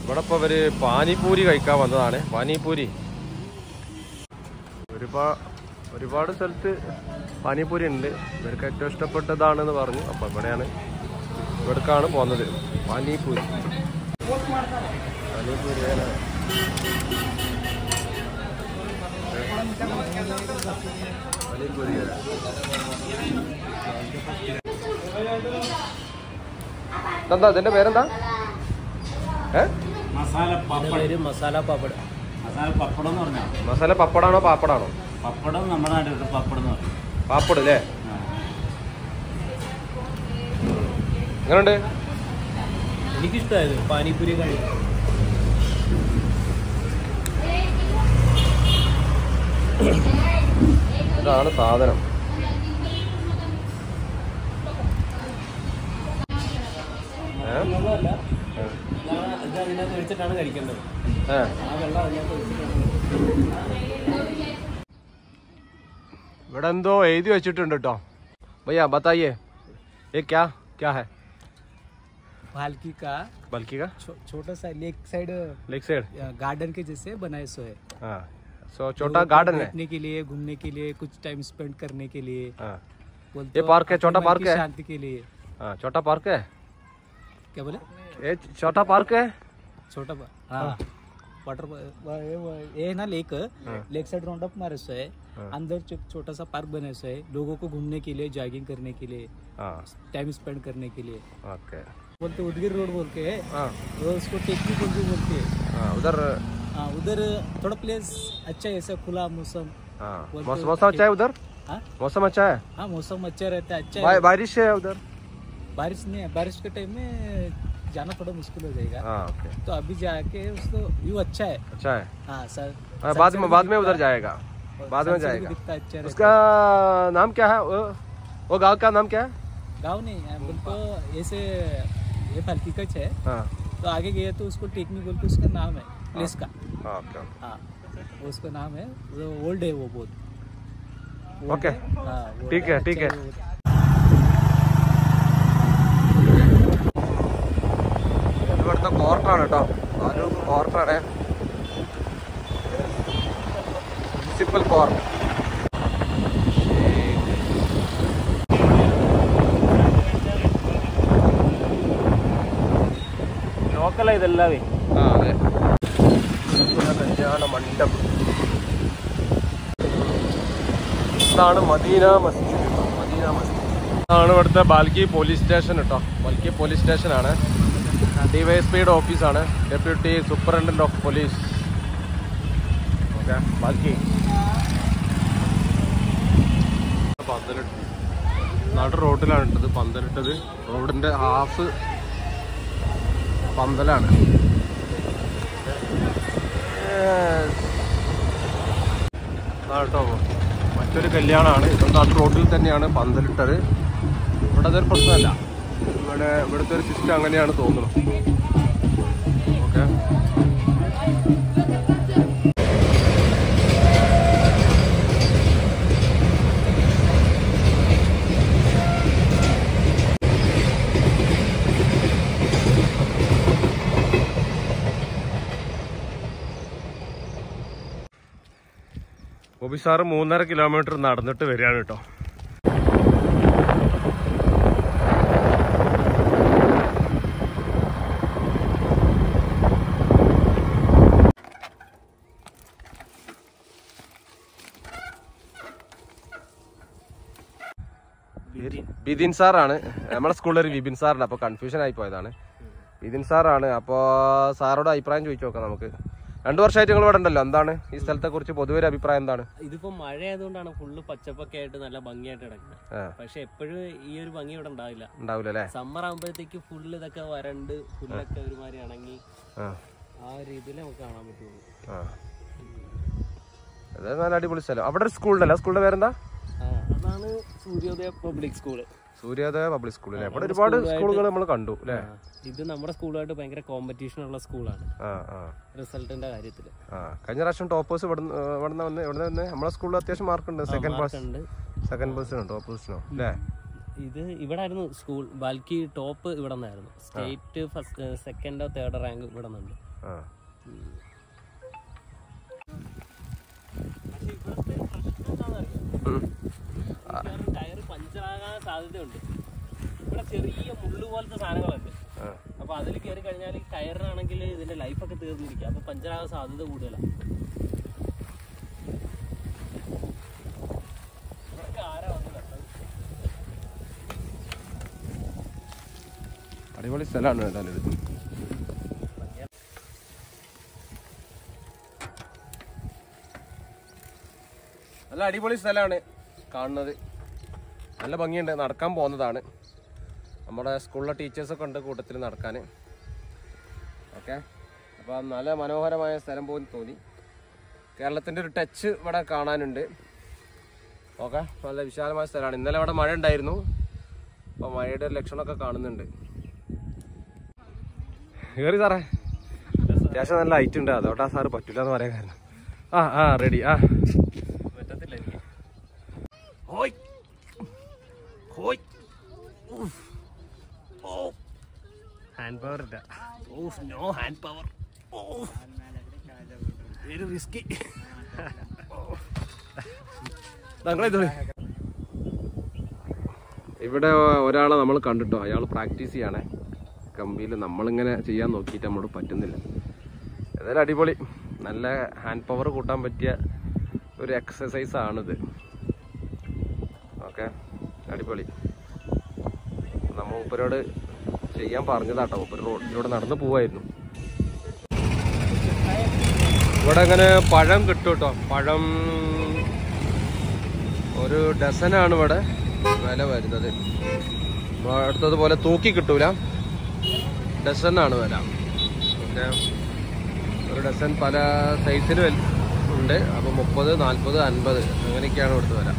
ഇവിടെ ഇപ്പോൾ ഇവർ പാനിപൂരി കഴിക്കാൻ വന്നതാണ്. പാനിപൂരി ഒരുപാട് സ്ഥലത്ത് പാനിപൂരി ഉണ്ട്. ഇവർക്ക് ഏറ്റവും ഇഷ്ടപ്പെട്ടതാണെന്ന് പറഞ്ഞു. അപ്പോൾ ഇവിടേക്കാണ് പോകുന്നത്. പാനിപൂരി എന്താ ഇതിന്റെ പേരെന്താ? മസാല പപ്പട. മസാല പപ്പടാണോ പാപ്പടാണോ? പപ്പടം നമ്മുടെ നാട്ടിൽ പപ്പടം. പാപ്പട് അല്ലേ? എങ്ങനെയുണ്ട്? എനിക്കിഷ്ടമായത് പാനിപൂരി കഴിക്കും. ഇതാണ് സാധനം. ഒഴിച്ചിട്ടാണ് കഴിക്കേണ്ടത്. ഇവിടെ എന്തോ എഴുതി വെച്ചിട്ടുണ്ട് കേട്ടോ. ഭയ്യാ ബത്തായിയേ ക്യാ ക്യാ ഹൈ? भालकी का छोटा सा लेक साइड गार्डन के जैसे बनाए सो है. सो छोटा गार्डन है बैठने के लिए, घूमने के लिए, कुछ टाइम स्पेंड करने के लिए. ये पार्क है, छोटा पार्क है, शांति के लिए. छोटा पार्क है. क्या बोले? ये छोटा पार्क है. छोटा वाटर ये ना लेक साइड राउंड अप मारे सो है. अंदर छोटा सा पार्क बने सो है लोगों को घूमने के लिए, जॉगिंग करने के लिए, टाइम स्पेंड करने के लिए. ओके. बोलते उदगिर रोड बोल के वो उसको टेक्निक बोलते हैं. उधर थोड़ा प्लेस अच्छा है, ऐसा खुला मौसम. मौसम अच्छा है उधर. मौसम अच्छा है. हाँ मौसम अच्छा रहता है. अच्छा है. बारिश है उधर? बारिश नहीं है. बारिश के टाइम में जाना थोड़ा मुश्किल हो जाएगा. ओके. तो अभी जाके उसको व्यू अच्छा है. अच्छा है. हाँ सर. बाद में उधर जाएगा. बाद में जाएगा. अच्छा उसका नाम क्या है? वो गाँव का नाम क्या है? गाँव नहीं है बोलते ऐसे ये भालकी का है. तो आगे गए तो उसको टेक्निक बोल के उसका नाम है प्लेस का. हाँ उसका नाम है. ओल्ड है वो बहुत. ओके ठीक है ठीक है. ഇവിടുത്തെ കോർട്ടാണ് കേട്ടോ. താലൂക്ക് കോർട്ടാണ്. Municipal court. ലോക്കല ഇതെല്ലാവേ. അതെ. കല്യാണ മണ്ഡപം. ഇതാണ് മദീന മസ്ജിദ്. ഇതാണ് ഇവിടുത്തെ ബാൽക്കി പോലീസ് സ്റ്റേഷൻ കേട്ടോ. ബാൽക്കി പോലീസ് സ്റ്റേഷനാണ്. ഡിവൈഎസ്പിയുടെ ഓഫീസാണ്. Deputy superintendent of police. Okay. ബാൽക്കി പന്തലിട്ട് നടു റോഡിലാണ് ഇട്ടത്. പന്തലിട്ടത് റോഡിന്റെ ഹാഫ് പന്തലാണ്. കേട്ടോ മറ്റൊരു കല്യാണമാണ്. ഇതൊന്നും റോഡിൽ തന്നെയാണ് പന്തലിട്ടത്. ഇവിടെ അതൊരു പ്രശ്നമല്ല. ഇവിടുത്തെ ഒരു സിസ്റ്റം അങ്ങനെയാണ് തോന്നുന്നു. ഓക്കെ. ബോബി സാറ് 3.5 കിലോമീറ്റർ നടന്നിട്ട് വരികയാണ് കേട്ടോ. ബിദിൻ സാറാണ് നമ്മുടെ സ്കൂളിലൊരു വിപിൻ സാറുണ്ട്. അപ്പോൾ കൺഫ്യൂഷൻ ആയി പോയതാണ്. ബിദിൻ സാറാണ്. അപ്പോൾ സാറോട് അഭിപ്രായം ചോദിച്ചു നോക്കാം നമുക്ക്. 2 വർഷമായിട്ട് നിങ്ങൾ ഇവിടെ ഉണ്ടല്ലോ. എന്താണ് ഈ സ്ഥലത്തെ കുറിച്ച് പൊതുവെ ഒരു അഭിപ്രായം എന്താണ്? ഇതിപ്പോ മഴ ആയതുകൊണ്ടാണ് ഫുള്ള് പച്ചപ്പൊക്കെ ആയിട്ട് നല്ല ഭംഗിയായിട്ട് കിടക്കുന്നത്. പക്ഷെ എപ്പോഴും ഈ ഒരു ഭംഗി ഇവിടെ ഉണ്ടാവില്ല അല്ലേ? സമ്മർ ആകുമ്പോഴത്തേക്ക് ഫുള്ള് ഇതൊക്കെ വരണ്ട് ഫുള്ളൊക്കെ ഒരുമാതിരി ഇണങ്ങി ആ രീതിയിൽ നമുക്ക് കാണാൻ പറ്റുള്ളൂ. അത് നല്ല അടിപൊളി സ്ഥലം. അവിടെ ഒരു സ്കൂളുണ്ടല്ലോ. സ്കൂളിന്റെ പേരെന്താ? അതാണ് സൂര്യോദയ പബ്ലിക് സ്കൂള്. സൂര്യോദയ പബ്ലിക് സ്കൂൾ അല്ലേ? അവിടെ ഒരുപാട് സ്കൂളുകൾ നമ്മൾ കണ്ടു അല്ലേ? ഇത് നമ്മുടെ സ്കൂളുമായിട്ട് ഭയങ്കര കോമ്പറ്റീഷൻ ഉള്ള സ്കൂളാണ് റിസൾട്ടിന്റെ കാര്യത്തില്. കഴിഞ്ഞ പ്രാവശ്യം ടോപ്പേഴ്സ് ഇവിടെ നമ്മളെ സ്കൂളിൽ അത്യാവശ്യം മാർക്കുണ്ട്. സെക്കൻഡ് പൊസിഷനോ ടോപ്പ് പൊസിഷനോ അല്ലേ? ഇത് ഇവിടെ ആയിരുന്നു സ്കൂൾ. ബാൽക്കി ടോപ്പ് ഇവിടെ നിന്നായിരുന്നു. സ്റ്റേറ്റ് ഫസ്റ്റ് സെക്കൻഡോ തേർഡോ റാങ്ക് ഇവിടെ നിന്നുണ്ട്. ടയർ പഞ്ചറാകാൻ സാധ്യതയുണ്ട്. ഇവിടെ ചെറിയ മുള്ളു പോലത്തെ സാധനങ്ങളുണ്ട്. അപ്പൊ അതിൽ കയറി കഴിഞ്ഞാൽ ടയറിനാണെങ്കിൽ ഇതിന്റെ ലൈഫൊക്കെ തീർന്നിരിക്കുക. അപ്പൊ പഞ്ചറാകാൻ സാധ്യത കൂടുതലാണ്. അടിപൊളി സ്ഥലമാണ് കേട്ടോ ഇത്. നല്ല അടിപൊളി സ്ഥലമാണ് കാണുന്നത്. നല്ല ഭംഗിയുണ്ട്. നടക്കാൻ പോകുന്നതാണ്. നമ്മുടെ സ്കൂളിലെ ടീച്ചേഴ്സൊക്കെ ഉണ്ട് കൂട്ടത്തിൽ നടക്കാൻ. ഓക്കെ, അപ്പോൾ നല്ല മനോഹരമായ സ്ഥലം പോലും തോന്നി. കേരളത്തിൻ്റെ ഒരു ടച്ച് ഇവിടെ കാണാനുണ്ട്. ഓക്കെ, നല്ല വിശാലമായ സ്ഥലമാണ്. ഇന്നലെ ഇവിടെ മഴ ഉണ്ടായിരുന്നു. അപ്പോൾ മഴയുടെ ഒരു ലക്ഷണമൊക്കെ കാണുന്നുണ്ട്. കയറി സാറേ, അത്യാവശ്യം നല്ല ഹൈറ്റ് ഉണ്ട്. അതോട്ടാ സാറ് പറ്റില്ല എന്ന് പറയാൻ കാരണം. റെഡി. പറ്റത്തില്ല എനിക്ക്. ഹാൻഡ് പവർ ഇല്ല. No hand power. Very risky. ഇവിടെ ഒരാളെ നമ്മൾ കണ്ടിട്ടോ, അയാൾ പ്രാക്ടീസ് ചെയ്യണേ കമ്പിയിൽ. നമ്മളിങ്ങനെ ചെയ്യാൻ നോക്കിയിട്ട് നമ്മളോട് പറ്റുന്നില്ല. ഏതായാലും അടിപൊളി. നല്ല ഹാൻഡ് പവർ കൂട്ടാൻ പറ്റിയ ഒരു എക്സസൈസ് ആണിത്. ഓക്കെ, അടിപൊളി. നമ്മ മൂപ്പരോട് ചെയ്യാൻ പറഞ്ഞതാട്ടോ. മൂപ്പര് റോഡിലൂടെ നടന്നു പോവായിരുന്നു. ഇവിടെ അങ്ങനെ പഴം കിട്ടും കേട്ടോ. പഴം ഒരു ഡസനാണ് ഇവിടെ വില വരുന്നത്. അടുത്തതുപോലെ തൂക്കി കിട്ടൂല, ഡസനാണ് വില. പിന്നെ ഒരു ഡസൻ പല സൈസിൽ ഉണ്ട്. അപ്പോൾ 30, 40, 50 അങ്ങനെയൊക്കെയാണ് ഇവിടുത്തെ വില.